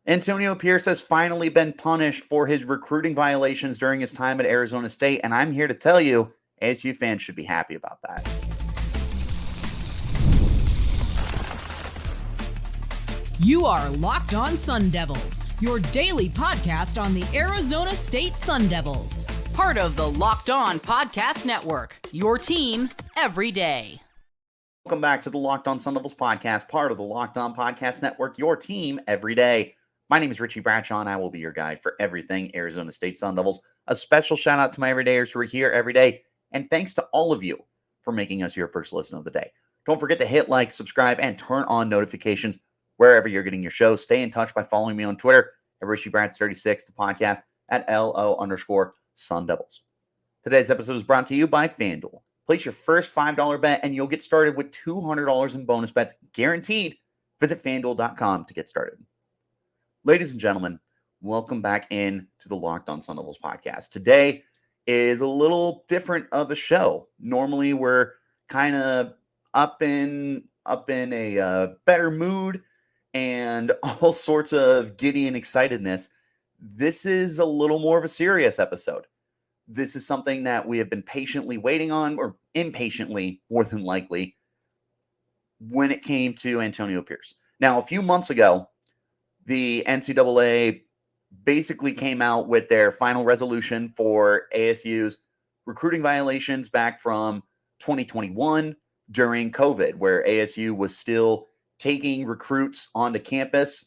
Antonio Pierce has finally been punished for his recruiting violations during his time at Arizona State, and I'm here to tell you, ASU fans should be happy about that. You are Locked On Sun Devils, your daily podcast on the Arizona State Sun Devils. Part of the Locked On Podcast Network, your team every day. Welcome back to the Locked On Sun Devils podcast, part of the Locked On Podcast Network, your team every day. My name is Richie Bradshaw, and I will be your guide for everything Arizona State Sun Devils. A special shout out to my everydayers who are here every day, and thanks to all of you for making us your first listen of the day. Don't forget to hit like, subscribe, and turn on notifications wherever you're getting your show. Stay in touch by following me on Twitter at RichieBrads36, the podcast at LO_Sun Devils. Today's episode is brought to you by FanDuel. Place your first $5 bet, and you'll get started with $200 in bonus bets guaranteed. Visit FanDuel.com to get started. Ladies and gentlemen, welcome back in to the Locked On Sun Devils podcast. Today is a little different of a show. Normally, we're kind of up in a better mood and all sorts of giddy and excitedness. This is a little more of a serious episode. This is something that we have been patiently waiting on, or impatiently, more than likely, when it came to Antonio Pierce. Now, a few months ago, the NCAA basically came out with their final resolution for ASU's recruiting violations back from 2021 during COVID, where ASU was still taking recruits onto campus.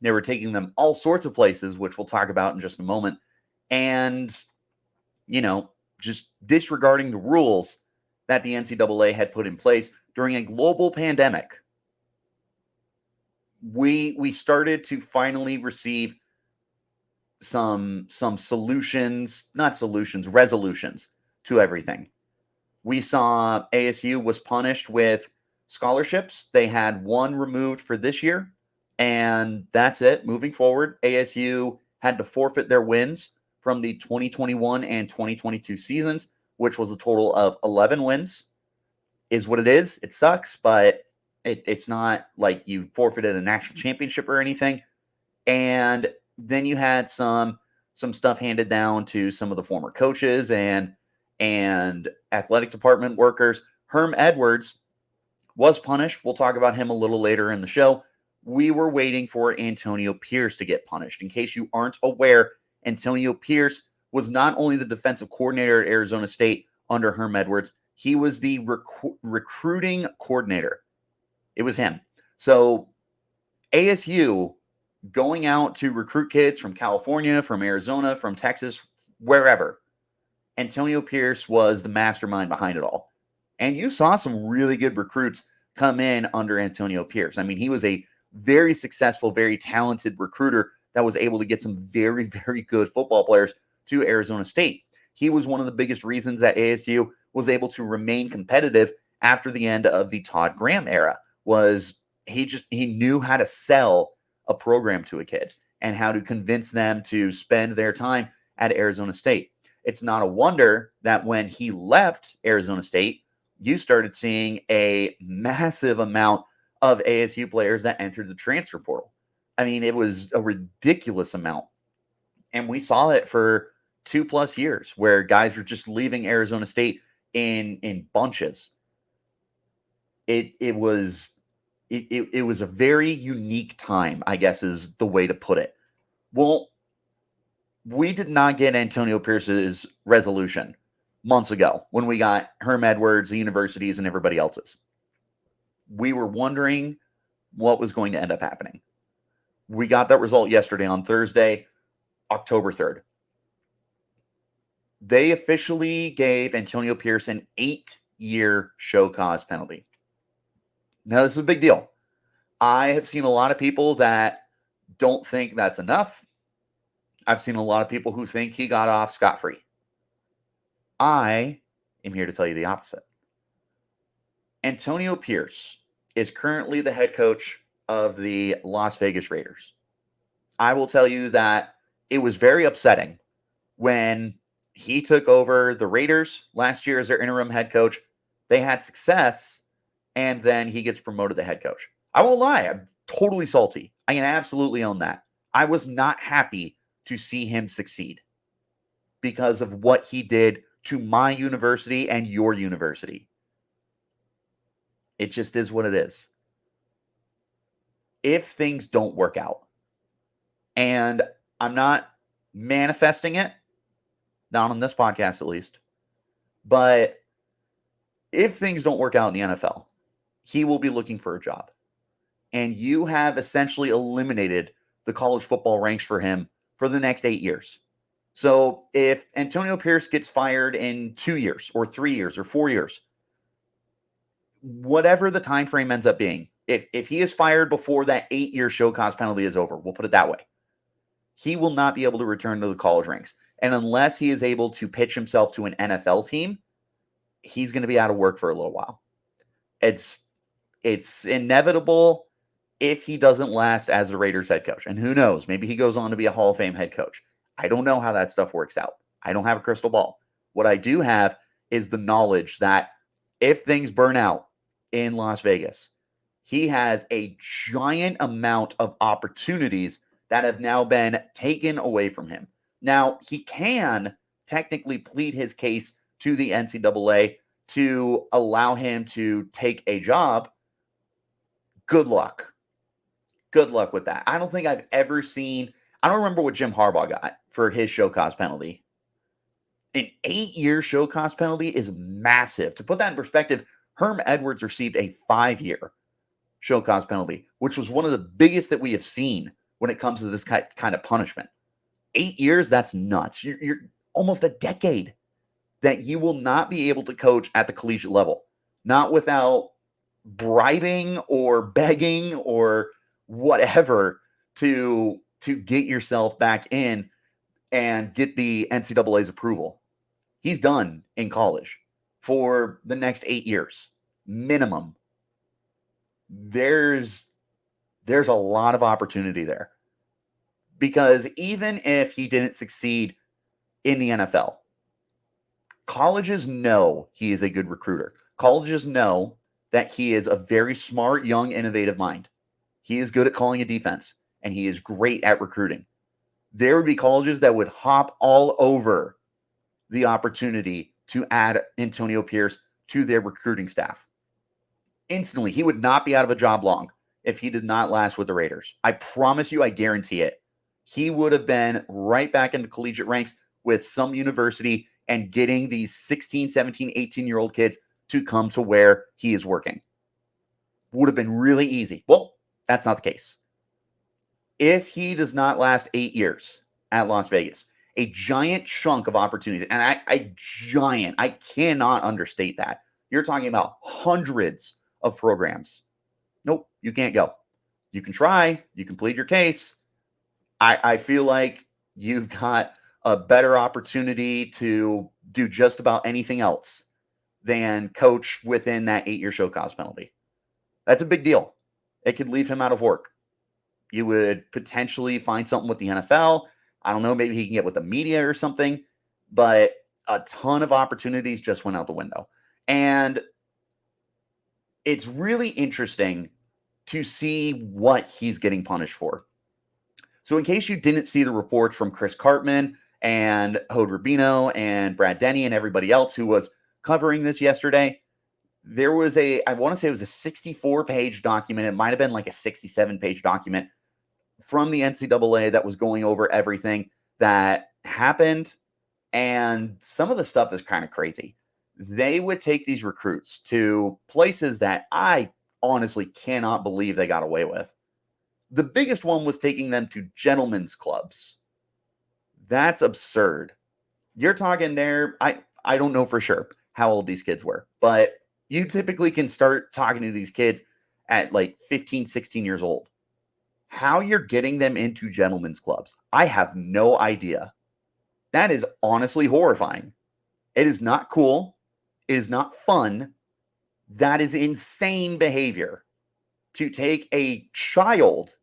They were taking them all sorts of places, which we'll talk about in just a moment. And, just disregarding the rules that the NCAA had put in place during a global pandemic. We started to finally receive some resolutions to everything. We saw ASU was punished with scholarships. They had one removed for this year, and that's it. Moving forward, ASU had to forfeit their wins from the 2021 and 2022 seasons, which was a total of 11 wins, is what it is. It sucks, but it's not like you forfeited a national championship or anything. And then you had some stuff handed down to some of the former coaches and athletic department workers. Herm Edwards was punished. We'll talk about him a little later in the show. We were waiting for Antonio Pierce to get punished. In case you aren't aware, Antonio Pierce was not only the defensive coordinator at Arizona State under Herm Edwards, he was the recruiting coordinator. It was him. So ASU going out to recruit kids from California, from Arizona, from Texas, wherever. Antonio Pierce was the mastermind behind it all. And you saw some really good recruits come in under Antonio Pierce. I mean, he was a very successful, very talented recruiter that was able to get some very, very good football players to Arizona State. He was one of the biggest reasons that ASU was able to remain competitive after the end of the Todd Graham era. Was he knew how to sell a program to a kid and how to convince them to spend their time at Arizona State. It's not a wonder that when he left Arizona State, you started seeing a massive amount of ASU players that entered the transfer portal. I mean, it was a ridiculous amount. And we saw it for 2+ years where guys were just leaving Arizona State in bunches. It was a very unique time, I guess is the way to put it. Well, we did not get Antonio Pierce's resolution months ago when we got Herm Edwards, the universities, and everybody else's. We were wondering what was going to end up happening. We got that result yesterday on Thursday, October 3rd. They officially gave Antonio Pierce an 8-year show cause penalty. Now, this is a big deal. I have seen a lot of people that don't think that's enough. I've seen a lot of people who think he got off scot-free. I am here to tell you the opposite. Antonio Pierce is currently the head coach of the Las Vegas Raiders. I will tell you that it was very upsetting when he took over the Raiders last year as their interim head coach. They had success, and then he gets promoted to head coach. I won't lie. I'm totally salty. I can absolutely own that. I was not happy to see him succeed because of what he did to my university and your university. It just is what it is. If things don't work out, and I'm not manifesting it, not on this podcast at least, but if things don't work out in the NFL, he will be looking for a job. And you have essentially eliminated the college football ranks for him for the next 8 years. So if Antonio Pierce gets fired in 2 years or 3 years or 4 years, whatever the time frame ends up being, if he is fired before that 8-year show cause penalty is over, we'll put it that way, he will not be able to return to the college ranks. And unless he is able to pitch himself to an NFL team, he's going to be out of work for a little while. It's inevitable if he doesn't last as the Raiders head coach. And who knows, maybe he goes on to be a Hall of Fame head coach. I don't know how that stuff works out. I don't have a crystal ball. What I do have is the knowledge that if things burn out in Las Vegas, he has a giant amount of opportunities that have now been taken away from him. Now, he can technically plead his case to the NCAA to allow him to take a job. Good luck. Good luck with that. I don't think I've ever seen, I don't remember what Jim Harbaugh got for his show cause penalty. An 8-year show cause penalty is massive. To put that in perspective, Herm Edwards received a 5-year show cause penalty, which was one of the biggest that we have seen when it comes to this kind of punishment. 8 years, that's nuts. You're almost a decade that you will not be able to coach at the collegiate level, not without bribing or begging or whatever to get yourself back in and get the NCAA's approval. He's done in college for the next 8 years, minimum. There's a lot of opportunity there. Because even if he didn't succeed in the NFL, colleges know he is a good recruiter. Colleges know that he is a very smart, young, innovative mind. He is good at calling a defense, and he is great at recruiting. There would be colleges that would hop all over the opportunity to add Antonio Pierce to their recruiting staff. Instantly, he would not be out of a job long if he did not last with the Raiders. I promise you, I guarantee it. He would have been right back into collegiate ranks with some university and getting these 16, 17, 18-year-old kids to come to where he is working. Would have been really easy. Well, that's not the case. If he does not last 8 years at Las Vegas, a giant chunk of opportunities, and I cannot understate that. You're talking about hundreds of programs. Nope, you can't go. You can try, you can plead your case. I feel like you've got a better opportunity to do just about anything else than coach within that 8-year show cause penalty. That's a big deal. It could leave him out of work. You would potentially find something with the NFL. I don't know, maybe he can get with the media or something, but a ton of opportunities just went out the window. And it's really interesting to see what he's getting punished for. So in case you didn't see the reports from Chris Cartman and Hode Rubino and Brad Denny and everybody else who was covering this yesterday, there was I want to say it was a 64-page document. It might have been like a 67-page document from the NCAA that was going over everything that happened. And some of the stuff is kind of crazy. They would take these recruits to places that I honestly cannot believe they got away with. The biggest one was taking them to gentlemen's clubs. That's absurd. You're talking there, I don't know for sure how old these kids were, but you typically can start talking to these kids at like 15, 16 years old. How you're getting them into gentlemen's clubs, I have no idea. That is honestly horrifying. It is not cool. It is not fun. That is insane behavior to take a child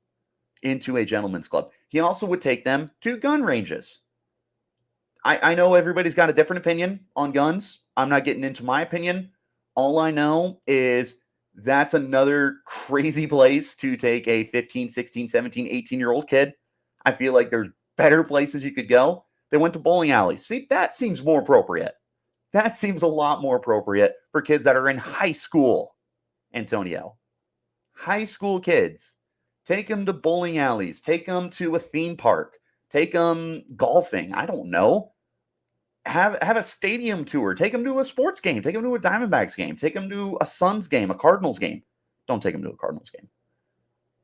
into a gentleman's club. He also would take them to gun ranges. I know everybody's got a different opinion on guns. I'm not getting into my opinion. All I know is that's another crazy place to take a 15, 16, 17, 18-year-old kid. I feel like there's better places you could go. They went to bowling alleys. See, that seems more appropriate. That seems a lot more appropriate for kids that are in high school, Antonio. High school kids. Take them to bowling alleys. Take them to a theme park. Take them golfing. I don't know. Have a stadium tour. Take them to a sports game. Take them to a Diamondbacks game. Take them to a Suns game, a Cardinals game. Don't take them to a Cardinals game.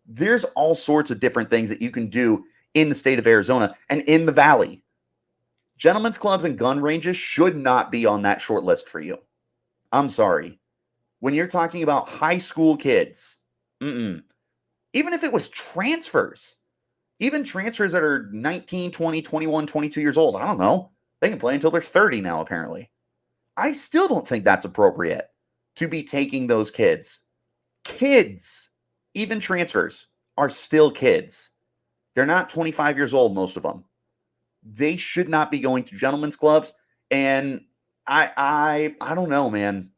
There's all sorts of different things that you can do in the state of Arizona and in the Valley. Gentlemen's clubs and gun ranges should not be on that short list for you. I'm sorry. When you're talking about high school kids, even if it was transfers, even transfers that are 19, 20, 21, 22 years old, I don't know. They can play until they're 30 now, apparently. I still don't think that's appropriate to be taking those kids. Kids, even transfers, are still kids. They're not 25 years old, most of them. They should not be going to gentlemen's clubs. And I don't know, man.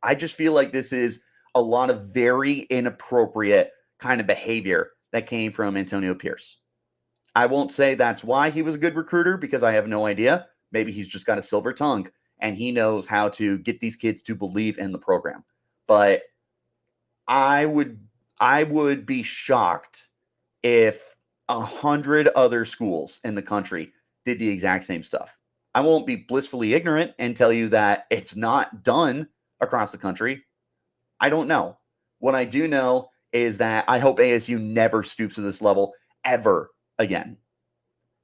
I just feel like this is a lot of very inappropriate kind of behavior that came from Antonio Pierce. I won't say that's why he was a good recruiter, because I have no idea. Maybe he's just got a silver tongue and he knows how to get these kids to believe in the program. But I would be shocked if 100 other schools in the country did the exact same stuff. I won't be blissfully ignorant and tell you that it's not done across the country. I don't know. What I do know is that I hope ASU never stoops to this level ever again.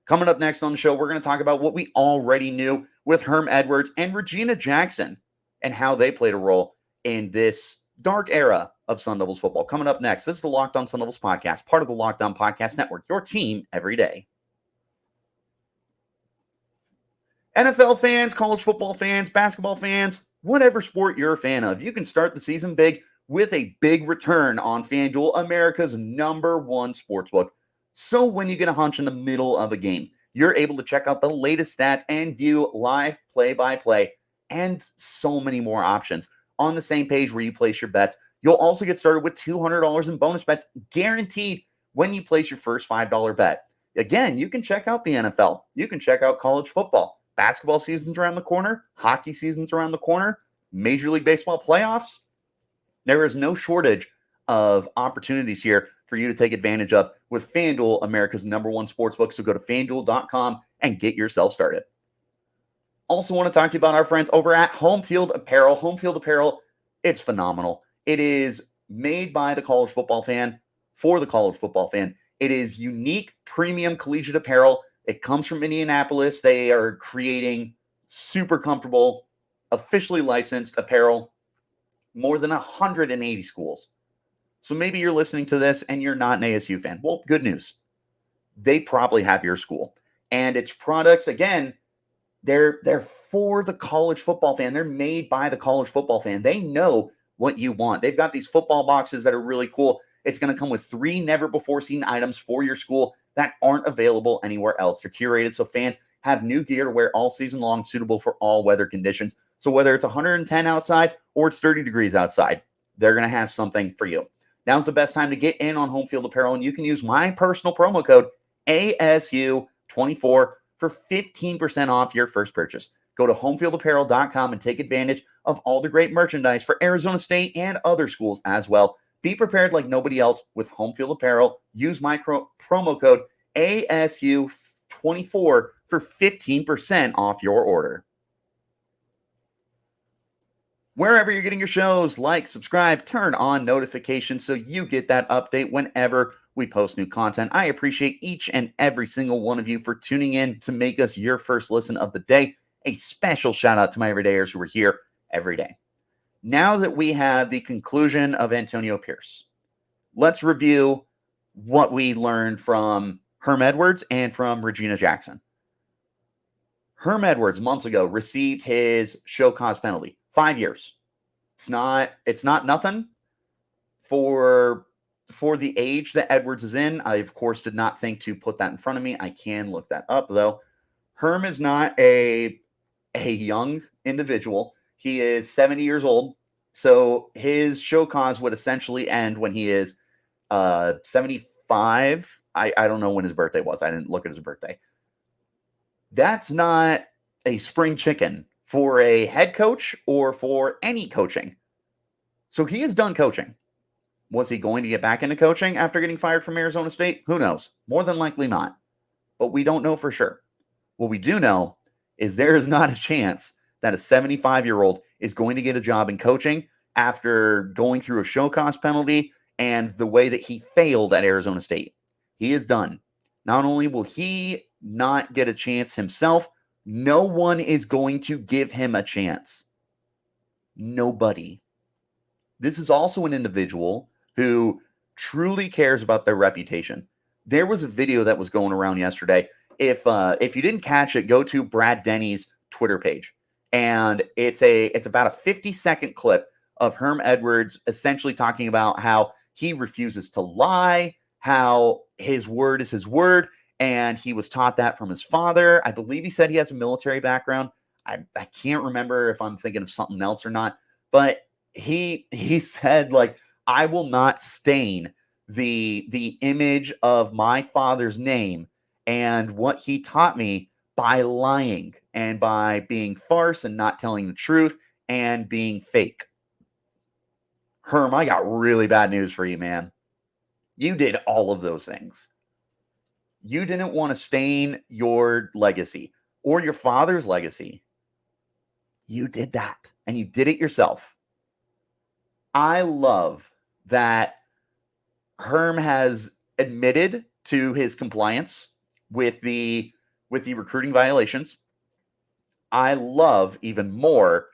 Coming up next on the show, we're going to talk about what we already knew with Herm Edwards and Regina Jackson and how they played a role in this dark era of Sun Devils football. Coming up next, this is the Locked On Sun Devils podcast, part of the Locked On Podcast Network, your team every day. NFL fans, college football fans, basketball fans, whatever sport you're a fan of, you can start the season big with a big return on FanDuel, America's #1 sportsbook. So when you get a hunch in the middle of a game, you're able to check out the latest stats and view live play-by-play and so many more options on the same page where you place your bets. You'll also get started with $200 in bonus bets guaranteed when you place your first $5 bet. Again, you can check out the NFL. You can check out college football. Basketball season's around the corner. Hockey season's around the corner. Major League Baseball playoffs. There is no shortage of opportunities here for you to take advantage of with FanDuel, America's #1 sportsbook. So go to FanDuel.com and get yourself started. Also want to talk to you about our friends over at Home Field Apparel. Home Field Apparel, it's phenomenal. It is made by the college football fan for the college football fan. It is unique, premium collegiate apparel. It comes from Indianapolis. They are creating super comfortable, officially licensed apparel, more than 180 schools. So maybe you're listening to this and you're not an ASU fan. Well, good news. They probably have your school. And its products, again, they're for the college football fan. They're made by the college football fan. They know what you want. They've got these football boxes that are really cool. It's going to come with 3 never-before-seen items for your school that aren't available anywhere else. They're curated so fans have new gear to wear all season long, suitable for all weather conditions. So whether it's 110 outside or it's 30 degrees outside, they're going to have something for you. Now's the best time to get in on Home Field Apparel, and you can use my personal promo code ASU24 for 15% off your first purchase. Go to homefieldapparel.com and take advantage of all the great merchandise for Arizona State and other schools as well. Be prepared like nobody else with Home Field Apparel. Use my promo code ASU24 for 15% off your order. Wherever you're getting your shows, like, subscribe, turn on notifications so you get that update whenever we post new content. I appreciate each and every single one of you for tuning in to make us your first listen of the day. A special shout out to my everydayers who are here every day. Now that we have the conclusion of Antonio Pierce, let's review what we learned from Herm Edwards and from Regina Jackson. Herm Edwards months ago received his show cause penalty. 5 years. It's not nothing for the age that Edwards is in. I, of course, did not think to put that in front of me. I can look that up, though. Herm is not a young individual. He is 70 years old. So his show cause would essentially end when he is 75 I don't know when his birthday was. I didn't look at his birthday. That's not a spring chicken for a head coach or for any coaching. So he is done coaching. Was he going to get back into coaching after getting fired from Arizona State? Who knows? More than likely not. But we don't know for sure. What we do know is there is not a chance that a 75-year-old is going to get a job in coaching after going through a show cause penalty and the way that he failed at Arizona State. He is done. Not only will he not get a chance himself, no one is going to give him a chance. Nobody. This is also an individual who truly cares about their reputation. There was a video that was going around yesterday. If you didn't catch it, go to Brad Denny's Twitter page. And it's about a 50-second clip of Herm Edwards essentially talking about how he refuses to lie, how his word is his word, and he was taught that from his father. I believe he said he has a military background. I can't remember if I'm thinking of something else or not, but he said, like, I will not stain the image of my father's name and what he taught me by lying and by being farce and not telling the truth and being fake. Herm, I got really bad news for you, man. You did all of those things. You didn't want to stain your legacy or your father's legacy. You did that, and you did it yourself. I love that Herm has admitted to his compliance with the recruiting violations. I love even more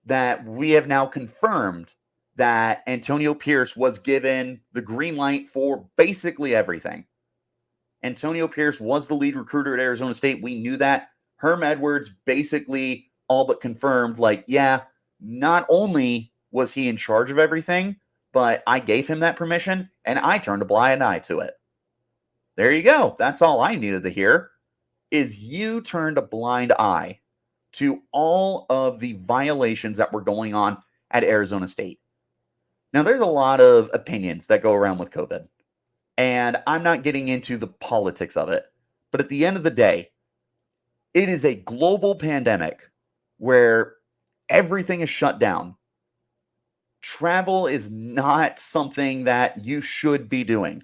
that we have now confirmed that Antonio Pierce was given the green light for basically everything. Antonio Pierce was the lead recruiter at Arizona State. We knew that. Herm Edwards basically all but confirmed, like, yeah, not only was he in charge of everything, but I gave him that permission, and I turned a blind eye to it. There you go. That's all I needed to hear, is you turned a blind eye to all of the violations that were going on at Arizona State. Now, there's a lot of opinions that go around with COVID, and I'm not getting into the politics of it. But at the end of the day, it is a global pandemic where everything is shut down. Travel is not something that you should be doing.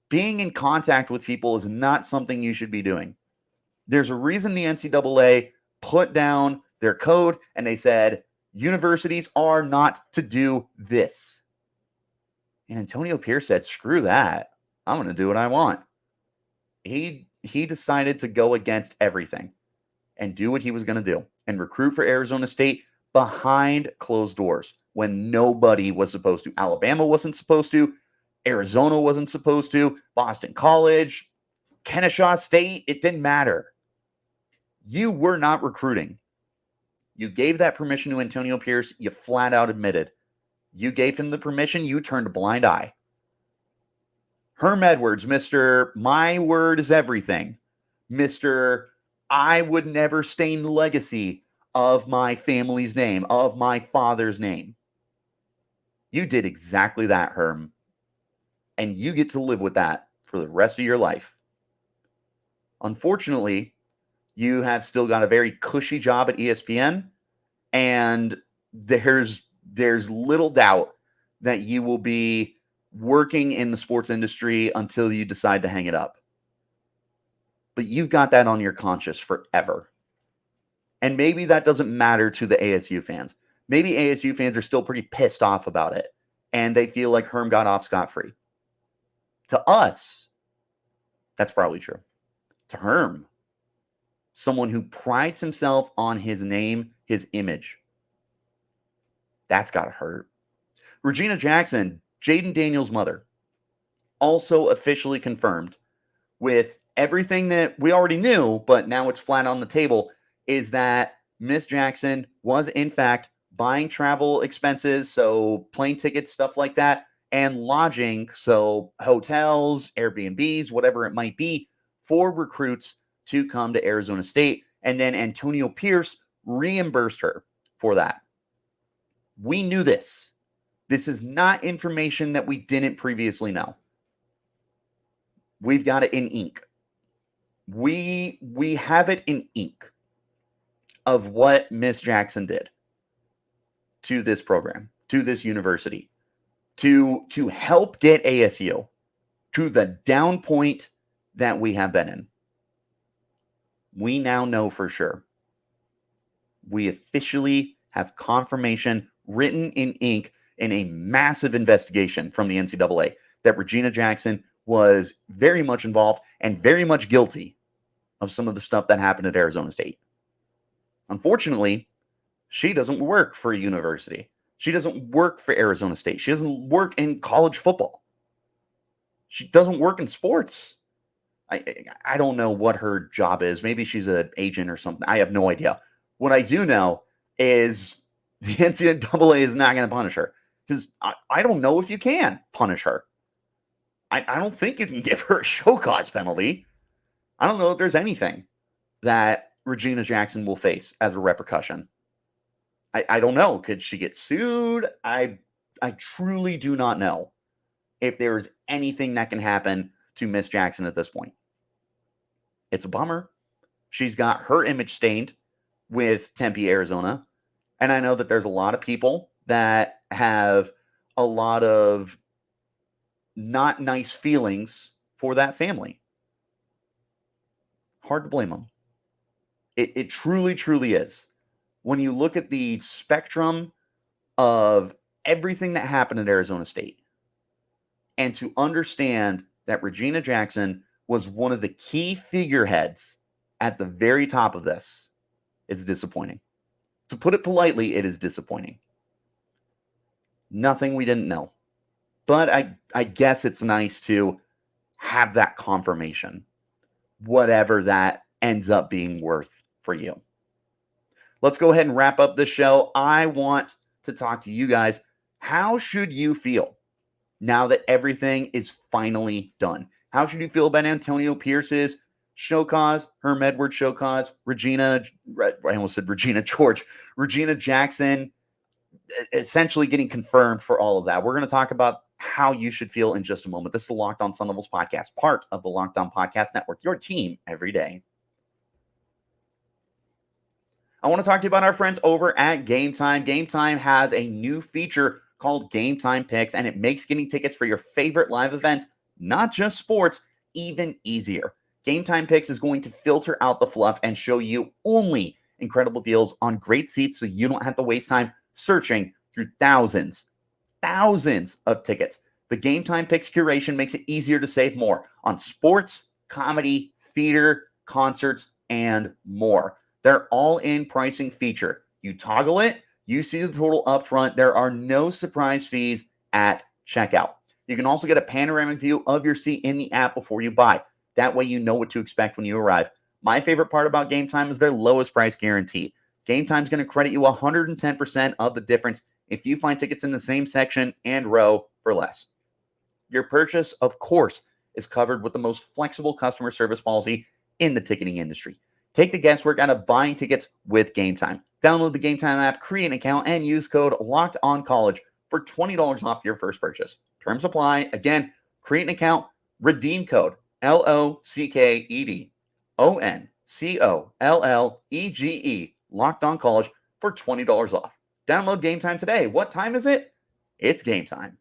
Being in contact with people is not something you should be doing. There's a reason the NCAA put down their code and they said universities are not to do this. And Antonio Pierce said, screw that. I'm going to do what I want. He decided to go against everything and do what he was going to do and recruit for Arizona State behind closed doors when nobody was supposed to. Alabama wasn't supposed to. Arizona wasn't supposed to. Boston College, Kennesaw State, it didn't matter. You were not recruiting. You gave that permission to Antonio Pierce. You flat out admitted. You gave him the permission. You turned a blind eye. Herm Edwards, Mr. My word is everything. Mr. I would never stain the legacy of my family's name, of my father's name. You did exactly that, Herm. And you get to live with that for the rest of your life. Unfortunately, you have still got a very cushy job at ESPN, and there's little doubt that you will be working in the sports industry until you decide to hang it up. But you've got that on your conscience forever. And maybe that doesn't matter to the ASU fans. Maybe ASU fans are still pretty pissed off about it, and they feel like Herm got off scot-free. To us, that's probably true. To Herm, someone who prides himself on his name, his image, that's got to hurt. Regina Jackson, Jaden Daniels' mother, also officially confirmed with everything that we already knew, but now it's flat on the table, is that Miss Jackson was, in fact, buying travel expenses, so plane tickets, stuff like that, and lodging, so hotels, Airbnbs, whatever it might be, for recruits to come to Arizona State. And then Antonio Pierce reimbursed her for that. We knew this. This is not information that we didn't previously know. We've got it in ink. We have it in ink of what Miss Jackson did to this program, to this university, to help get ASU to the down point that we have been in. We now know for sure. We officially have confirmation written in ink in a massive investigation from the NCAA that Regina Jackson was very much involved and very much guilty of some of the stuff that happened at Arizona State. Unfortunately, she doesn't work for a university. She doesn't work for Arizona State. She doesn't work in college football. She doesn't work in sports. I don't know what her job is. Maybe she's an agent or something. I have no idea. What I do know is the NCAA is not going to punish her, because I don't know if you can punish her. I don't think you can give her a show cause penalty. I don't know if there's anything that Regina Jackson will face as a repercussion. I don't know. Could she get sued? I truly do not know if there is anything that can happen to Miss Jackson at this point. It's a bummer. She's got her image stained with Tempe, Arizona. And I know that there's a lot of people that have a lot of not nice feelings for that family. Hard to blame them. It truly, truly is. When you look at the spectrum of everything that happened at Arizona State, and to understand that Regina Jackson was one of the key figureheads at the very top of this, it's disappointing. To put it politely, it is disappointing. Nothing we didn't know. But I guess it's nice to have that confirmation, whatever that ends up being worth for you. Let's go ahead and wrap up this show. I want to talk to you guys. How should you feel now that everything is finally done? How should you feel about Antonio Pierce's show cause, Herm Edwards show cause, Regina Jackson essentially getting confirmed for all of that? We're going to talk about how you should feel in just a moment. This is the Locked On Sun Devils podcast, part of the Locked On Podcast Network, your team every day. I want to talk to you about our friends over at Game Time. Game Time has a new feature called Game Time Picks, and it makes getting tickets for your favorite live events, not just sports, even easier. Game Time Picks is going to filter out the fluff and show you only incredible deals on great seats, so you don't have to waste time searching through thousands of tickets. The Game Time Picks curation makes it easier to save more on sports, comedy, theater, concerts, and more. Their all-in pricing feature. You toggle it, you see the total up front. There are no surprise fees at checkout. You can also get a panoramic view of your seat in the app before you buy. That way you know what to expect when you arrive. My favorite part about Game Time is their lowest price guarantee. Game Time is going to credit you 110% of the difference if you find tickets in the same section and row for less. Your purchase, of course, is covered with the most flexible customer service policy in the ticketing industry. Take the guesswork out of buying tickets with Game Time. Download the Game Time app, create an account, and use code LOCKEDONCollege for $20 off your first purchase. Terms apply. Again, create an account, redeem code LOCKEDONCOLLEGE, Locked On College, for $20 off. Download Game Time today. What time is it? It's game time.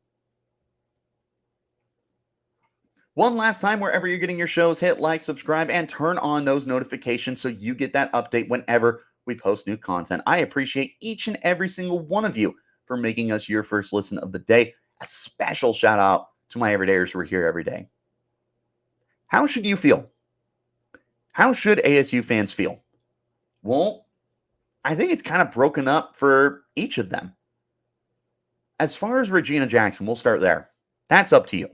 One last time, wherever you're getting your shows, hit like, subscribe, and turn on those notifications so you get that update whenever we post new content. I appreciate each and every single one of you for making us your first listen of the day. A special shout out to my everydayers who are here every day. How should you feel? How should ASU fans feel? Well, I think it's kind of broken up for each of them. As far as Regina Jackson, we'll start there. That's up to you.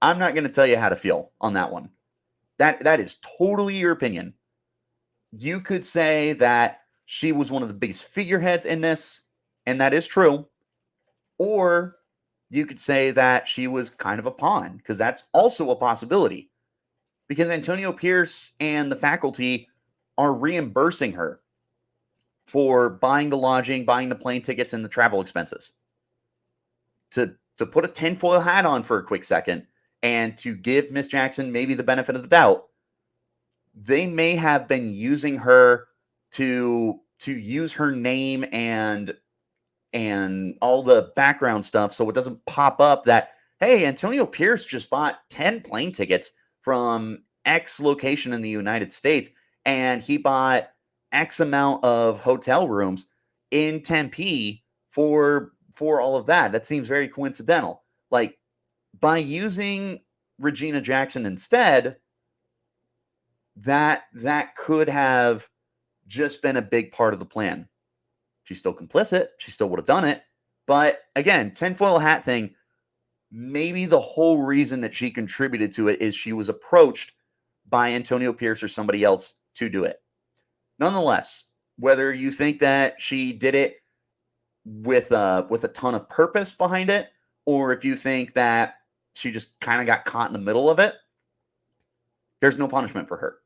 I'm not going to tell you how to feel on that one. That is totally your opinion. You could say that she was one of the biggest figureheads in this, and that is true. Or you could say that she was kind of a pawn, because that's also a possibility. Because Antonio Pierce and the faculty are reimbursing her for buying the lodging, buying the plane tickets, and the travel expenses. To put a tinfoil hat on for a quick second And to give Miss Jackson maybe the benefit of the doubt, they may have been using her to use her name and all the background stuff so it doesn't pop up that, hey, Antonio Pierce just bought 10 plane tickets from X location in the United States, and he bought X amount of hotel rooms in Tempe for all of that. That seems very coincidental. Like, by using Regina Jackson instead, that could have just been a big part of the plan. She's still complicit. She still would have done it. But again, tinfoil hat thing, maybe the whole reason that she contributed to it is she was approached by Antonio Pierce or somebody else to do it. Nonetheless, whether you think that she did it with a ton of purpose behind it, or if you think that she just kind of got caught in the middle of it, there's no punishment for her.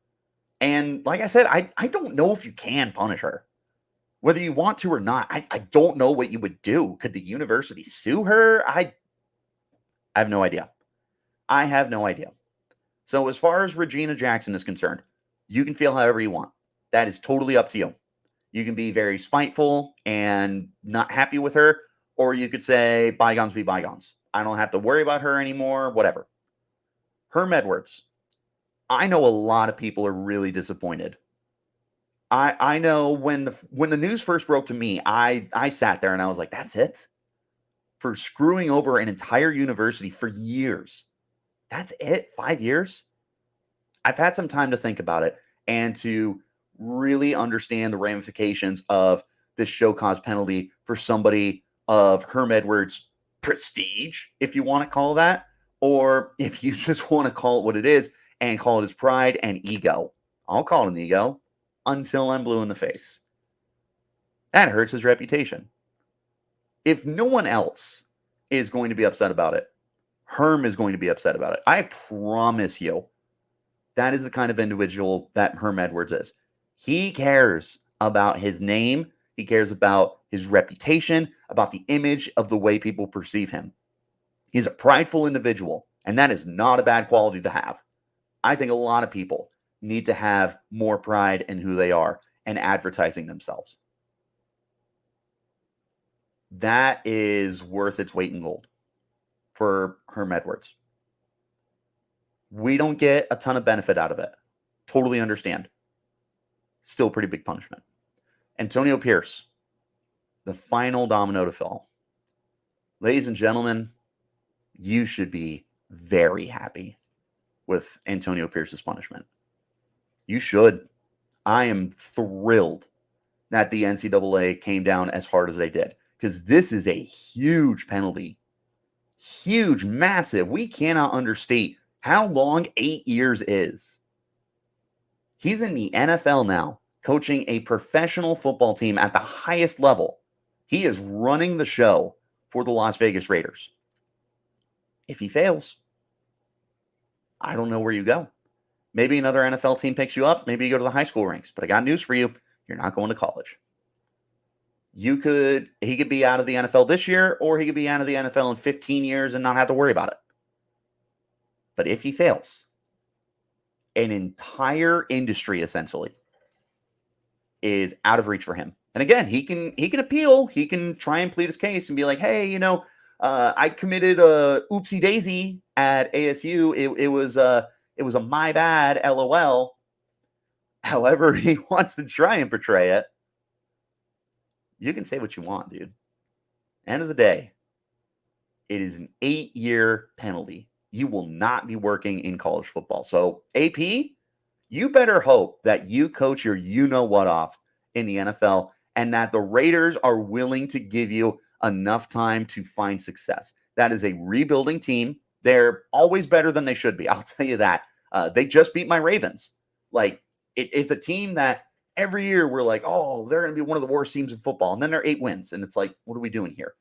And like I said, I don't know if you can punish her. Whether you want to or not, I don't know what you would do. Could the university sue her? I have no idea. I have no idea. So as far as Regina Jackson is concerned, you can feel however you want. That is totally up to you. You can be very spiteful and not happy with her, or you could say, bygones be bygones. I don't have to worry about her anymore, whatever. Herm Edwards. I know a lot of people are really disappointed. I know when the news first broke to me, I sat there and I was like, that's it? For screwing over an entire university for years. That's it? 5 years? I've had some time to think about it and to really understand the ramifications of this show cause penalty for somebody of Herm Edwards' prestige, if you want to call that, or if you just want to call it what it is and call it his pride and ego. I'll call it an ego until I'm blue in the face. That hurts his reputation. If no one else is going to be upset about it, Herm is going to be upset about it. I promise you, that is the kind of individual that Herm Edwards is. He cares about his name. He cares about his reputation, about the image of the way people perceive him. He's a prideful individual, and that is not a bad quality to have. I think a lot of people need to have more pride in who they are and advertising themselves. That is worth its weight in gold for Herm Edwards. We don't get a ton of benefit out of it. Totally understand. Still pretty big punishment. Antonio Pierce, the final domino to fall. Ladies and gentlemen, you should be very happy with Antonio Pierce's punishment. You should. I am thrilled that the NCAA came down as hard as they did, because this is a huge penalty. Huge, massive. We cannot understate how long 8 years is. He's in the NFL now, coaching a professional football team at the highest level. He is running the show for the Las Vegas Raiders. If he fails, I don't know where you go. Maybe another NFL team picks you up. Maybe you go to the high school ranks. But I got news for you. You're not going to college. He could be out of the NFL this year, or he could be out of the NFL in 15 years and not have to worry about it. But if he fails, an entire industry essentially is out of reach for him. And again, he can appeal. He can try and plead his case and be like, hey, I committed a oopsie daisy at ASU. It was a my bad, LOL. However he wants to try and portray it, you can say what you want, dude. End of the day, it is an 8-year penalty. You will not be working in college football. So, AP, you better hope that you coach your you-know-what off in the NFL and that the Raiders are willing to give you enough time to find success. That is a rebuilding team. They're always better than they should be. I'll tell you that. They just beat my Ravens. Like, it's a team that every year we're like, oh, they're going to be one of the worst teams in football. And then they're 8 wins. And it's like, what are we doing here?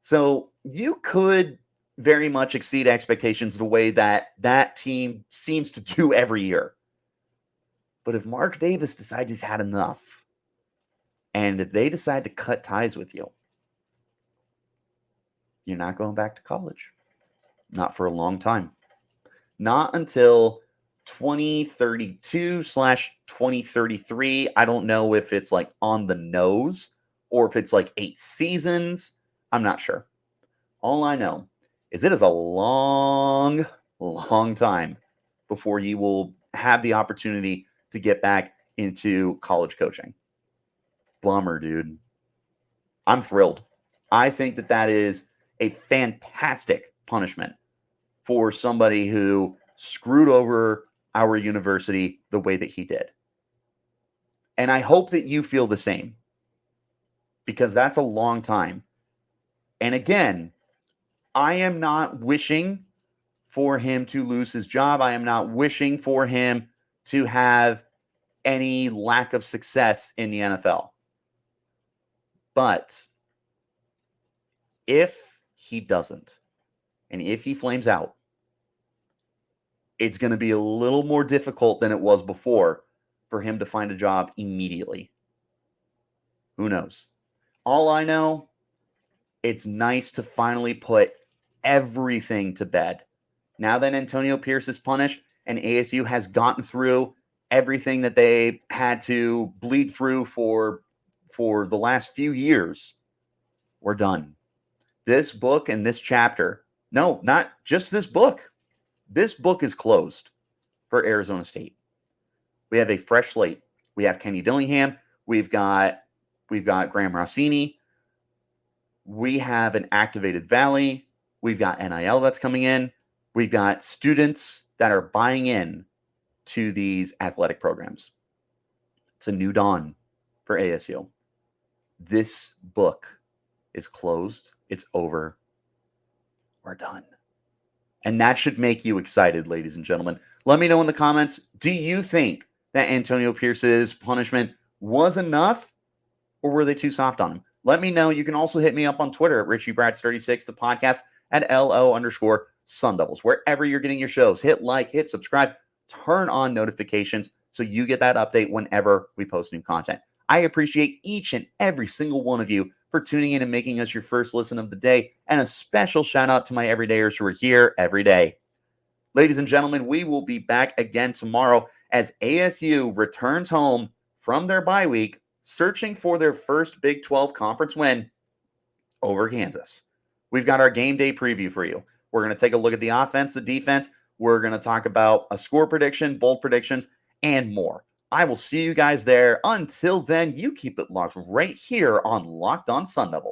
So you could very much exceed expectations the way that team seems to do every year. But if Mark Davis decides he's had enough, and if they decide to cut ties with you, you're not going back to college. Not for a long time. not until 2032/2033. I don't know if it's like on the nose or if it's like 8 seasons. I'm not sure. All I know is it is a long, long time before you will have the opportunity to get back into college coaching. Bummer, dude. I'm thrilled. I think that that is a fantastic punishment for somebody who screwed over our university the way that he did. And I hope that you feel the same, because that's a long time. And again, I am not wishing for him to lose his job. I am not wishing for him to have any lack of success in the NFL. But if he doesn't, and if he flames out, it's going to be a little more difficult than it was before for him to find a job immediately. Who knows? All I know, it's nice to finally put everything to bed. Now that Antonio Pierce is punished and ASU has gotten through everything that they had to bleed through for the last few years, we're done. This book and this chapter, no, not just this book. This book is closed for Arizona State. We have a fresh slate. We have Kenny Dillingham. We've got Graham Rossini. We have an activated Valley. We've got NIL that's coming in. We've got students that are buying in to these athletic programs. It's a new dawn for ASU. This book is closed. It's over. We're done. And that should make you excited, ladies and gentlemen. Let me know in the comments, do you think that Antonio Pierce's punishment was enough, or were they too soft on him? Let me know. You can also hit me up on Twitter at Richie Bradshaw36, the podcast at LO_Sun Devils. Wherever you're getting your shows, hit like, hit subscribe, turn on notifications so you get that update whenever we post new content. I appreciate each and every single one of you for tuning in and making us your first listen of the day. And a special shout out to my everydayers who are here every day. Ladies and gentlemen, we will be back again tomorrow as ASU returns home from their bye week, searching for their first Big 12 conference win over Kansas. We've got our game day preview for you. We're going to take a look at the offense, the defense. We're going to talk about a score prediction, bold predictions, and more. I will see you guys there. Until then, you keep it locked right here on Locked On Sun Devils.